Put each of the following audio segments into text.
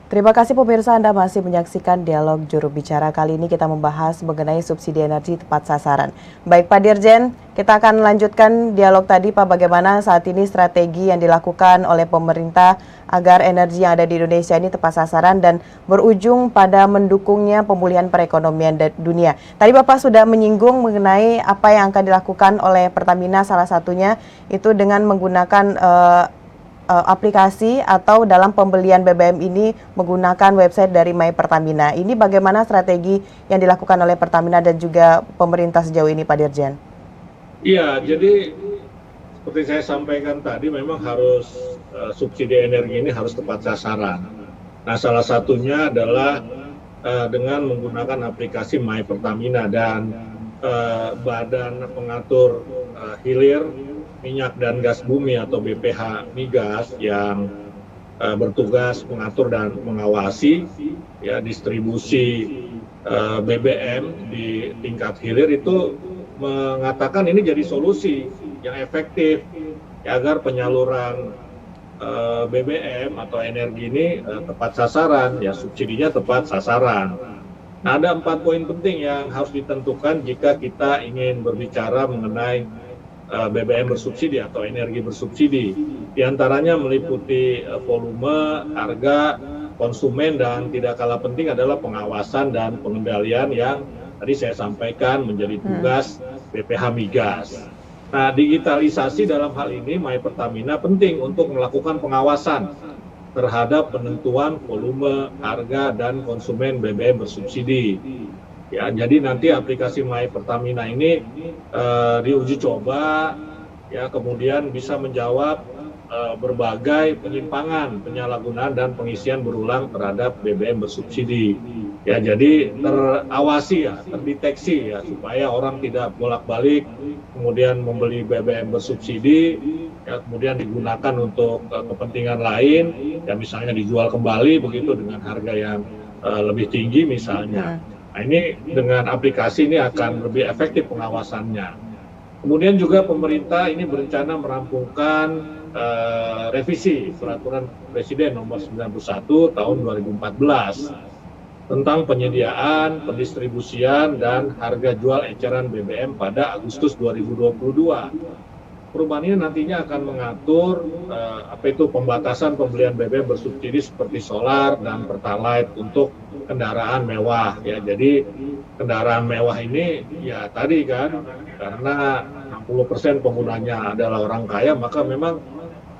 Terima kasih pemirsa, Anda masih menyaksikan Dialog Juru Bicara. Kali ini kita membahas mengenai subsidi energi tepat sasaran. Baik Pak Dirjen, kita akan lanjutkan dialog tadi Pak, bagaimana saat ini strategi yang dilakukan oleh pemerintah agar energi yang ada di Indonesia ini tepat sasaran dan berujung pada mendukungnya pemulihan perekonomian dunia. Tadi Bapak sudah menyinggung mengenai apa yang akan dilakukan oleh Pertamina, salah satunya itu dengan menggunakan aplikasi atau dalam pembelian BBM ini menggunakan website dari My Pertamina. Ini bagaimana strategi yang dilakukan oleh Pertamina dan juga pemerintah sejauh ini, Pak Dirjen? Iya, jadi seperti saya sampaikan tadi, memang harus subsidi energi ini harus tepat sasaran. Nah, salah satunya adalah dengan menggunakan aplikasi My Pertamina dan Badan Pengatur Hilir Minyak dan Gas Bumi atau BPH Migas yang bertugas mengatur dan mengawasi ya distribusi BBM di tingkat hilir itu mengatakan ini jadi solusi yang efektif ya, agar penyaluran BBM atau energi ini tepat sasaran, ya subsidinya tepat sasaran. Nah, ada 4 poin penting yang harus ditentukan jika kita ingin berbicara mengenai BBM bersubsidi atau energi bersubsidi. Di antaranya meliputi volume, harga, konsumen, dan tidak kalah penting adalah pengawasan dan pengendalian yang tadi saya sampaikan menjadi tugas BPH Migas. Nah, digitalisasi dalam hal ini My Pertamina penting untuk melakukan pengawasan terhadap penentuan volume, harga, dan konsumen BBM bersubsidi. Ya, jadi nanti aplikasi My Pertamina ini diuji coba, ya kemudian bisa menjawab berbagai penyimpangan, penyalahgunaan, dan pengisian berulang terhadap BBM bersubsidi. Ya, jadi terawasi ya, terdeteksi ya, supaya orang tidak bolak-balik kemudian membeli BBM bersubsidi, ya kemudian digunakan untuk kepentingan lain, ya misalnya dijual kembali begitu dengan harga yang lebih tinggi misalnya. Nah, ini dengan aplikasi ini akan lebih efektif pengawasannya. Kemudian juga pemerintah ini berencana merampungkan revisi Peraturan Presiden Nomor 91 Tahun 2014 tentang penyediaan, pendistribusian, dan harga jual eceran BBM pada Agustus 2022. Perubahan ini nantinya akan mengatur pembatasan pembelian BBM bersubsidi seperti solar dan pertalite untuk kendaraan mewah ya. Jadi kendaraan mewah ini ya tadi kan, karena 60% penggunanya adalah orang kaya, maka memang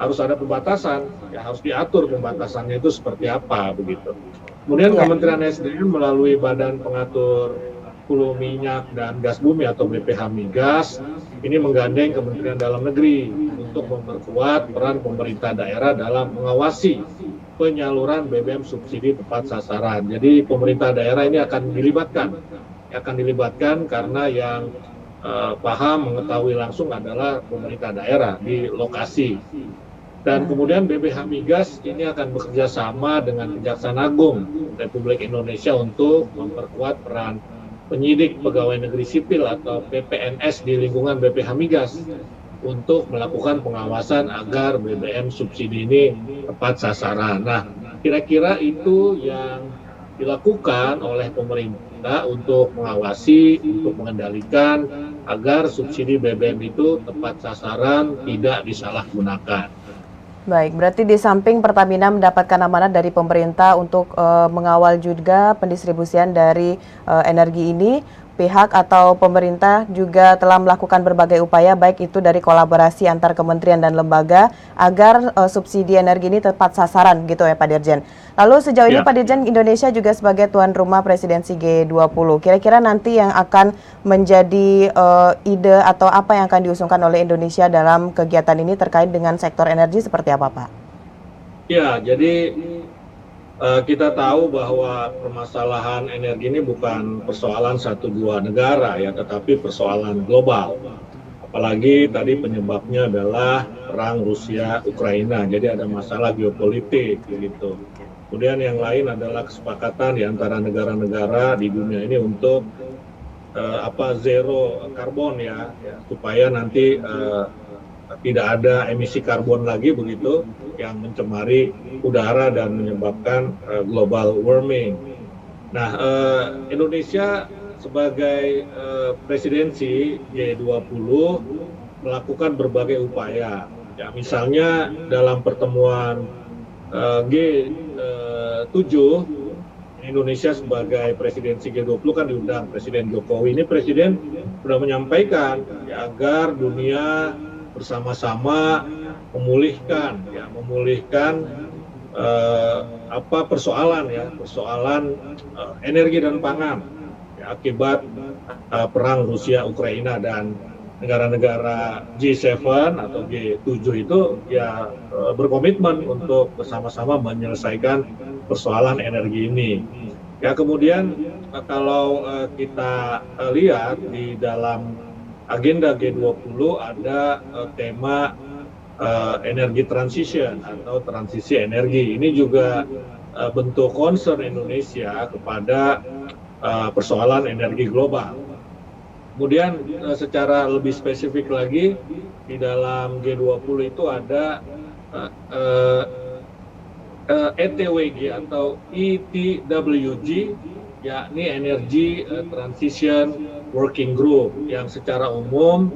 harus ada pembatasan, ya harus diatur pembatasannya itu seperti apa begitu. Kemudian Kementerian SDM melalui Badan Pengatur Hulu Minyak dan Gas Bumi atau BPH Migas ini menggandeng Kementerian Dalam Negeri untuk memperkuat peran pemerintah daerah dalam mengawasi penyaluran BBM subsidi tepat sasaran. Jadi pemerintah daerah ini akan dilibatkan karena yang paham mengetahui langsung adalah pemerintah daerah di lokasi. Dan kemudian BPH Migas ini akan bekerja sama dengan Kejaksaan Agung Republik Indonesia untuk memperkuat peran penyidik pegawai negeri sipil atau PPNS di lingkungan BPH Migas untuk melakukan pengawasan agar BBM subsidi ini tepat sasaran. Nah, kira-kira itu yang dilakukan oleh pemerintah untuk mengawasi, untuk mengendalikan agar subsidi BBM itu tepat sasaran, tidak disalahgunakan. Baik, berarti di samping Pertamina mendapatkan amanat dari pemerintah untuk mengawal juga pendistribusian dari energi ini, pihak atau pemerintah juga telah melakukan berbagai upaya, baik itu dari kolaborasi antar kementerian dan lembaga, agar subsidi energi ini tepat sasaran gitu ya Pak Dirjen. Lalu sejauh ini Pak Dirjen, Indonesia juga sebagai tuan rumah presidensi G20. Kira-kira nanti yang akan menjadi ide atau apa yang akan diusungkan oleh Indonesia dalam kegiatan ini terkait dengan sektor energi seperti apa Pak? Ya, jadi kita tahu bahwa permasalahan energi ini bukan persoalan 1-2 negara ya, tetapi persoalan global. Apalagi tadi penyebabnya adalah perang Rusia-Ukraina, jadi ada masalah geopolitik begitu. Kemudian yang lain adalah kesepakatan di antara negara-negara di dunia ini untuk zero karbon ya, supaya nanti tidak ada emisi karbon lagi begitu yang mencemari udara dan menyebabkan global warming. Nah, Indonesia sebagai presidensi G20 melakukan berbagai upaya. Ya, misalnya dalam pertemuan G7, Indonesia sebagai presidensi G20 kan diundang Presiden Jokowi. Ini Presiden sudah menyampaikan ya, agar dunia bersama-sama memulihkan persoalan energi dan pangan ya, akibat perang Rusia Ukraina, dan negara-negara G7 atau G7 itu ya berkomitmen untuk bersama-sama menyelesaikan persoalan energi ini. Ya, kemudian kalau kita lihat di dalam agenda G20 ada tema energi transition atau transisi energi. Ini juga bentuk concern Indonesia kepada persoalan energi global. Kemudian secara lebih spesifik lagi di dalam G20 itu ada ETWG atau ETWG, yakni Energy Transition Working Group, yang secara umum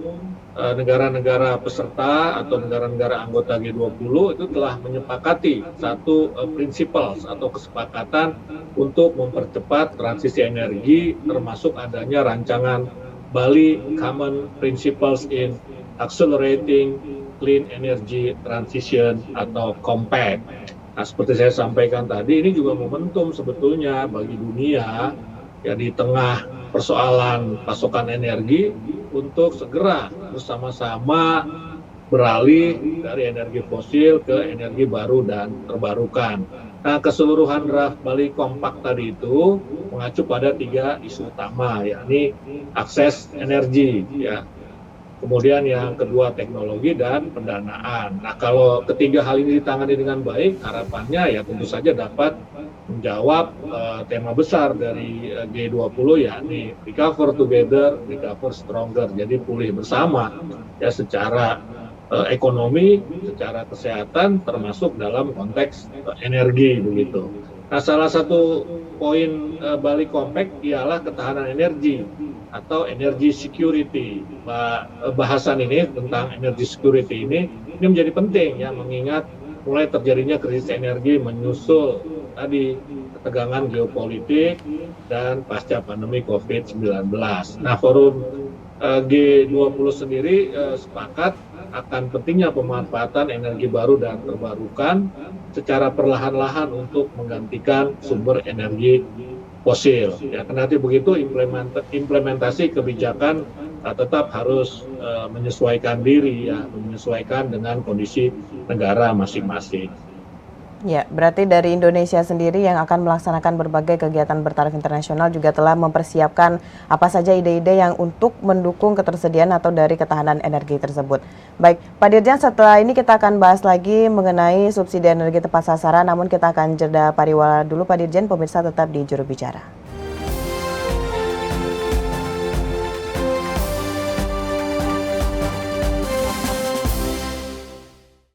negara-negara peserta atau negara-negara anggota G20 itu telah menyepakati satu principles atau kesepakatan untuk mempercepat transisi energi, termasuk adanya rancangan Bali Common Principles in Accelerating Clean Energy Transition atau COMPACT. Nah, seperti saya sampaikan tadi, ini juga momentum sebetulnya bagi dunia ya di tengah persoalan pasokan energi untuk segera bersama-sama beralih dari energi fosil ke energi baru dan terbarukan. Nah, keseluruhan draft Bali Compact tadi itu mengacu pada 3 isu utama, yakni akses energi, ya. Kemudian yang kedua teknologi dan pendanaan. Nah, kalau ketiga hal ini ditangani dengan baik, harapannya ya tentu saja dapat menjawab tema besar dari G20, yakni recover together, recover stronger. Jadi pulih bersama ya, secara ekonomi, secara kesehatan, termasuk dalam konteks energi begitu. Nah, salah satu poin Bali Compact ialah ketahanan energi atau energy security. Bahasan ini tentang energy security ini menjadi penting ya, mengingat mulai terjadinya krisis energi menyusul tadi ketegangan geopolitik dan pasca pandemi COVID-19. Nah, forum G20 sendiri sepakat akan pentingnya pemanfaatan energi baru dan terbarukan secara perlahan-lahan untuk menggantikan sumber energi fosil. Ya, kendati begitu implementasi kebijakan tetap harus menyesuaikan diri ya, menyesuaikan dengan kondisi negara masing-masing. Ya, berarti dari Indonesia sendiri yang akan melaksanakan berbagai kegiatan bertaraf internasional juga telah mempersiapkan apa saja ide-ide yang untuk mendukung ketersediaan atau dari ketahanan energi tersebut. Baik, Pak Dirjen, setelah ini kita akan bahas lagi mengenai subsidi energi tepat sasaran, namun kita akan jeda pariwara dulu Pak Dirjen, pemirsa tetap di Juru Bicara.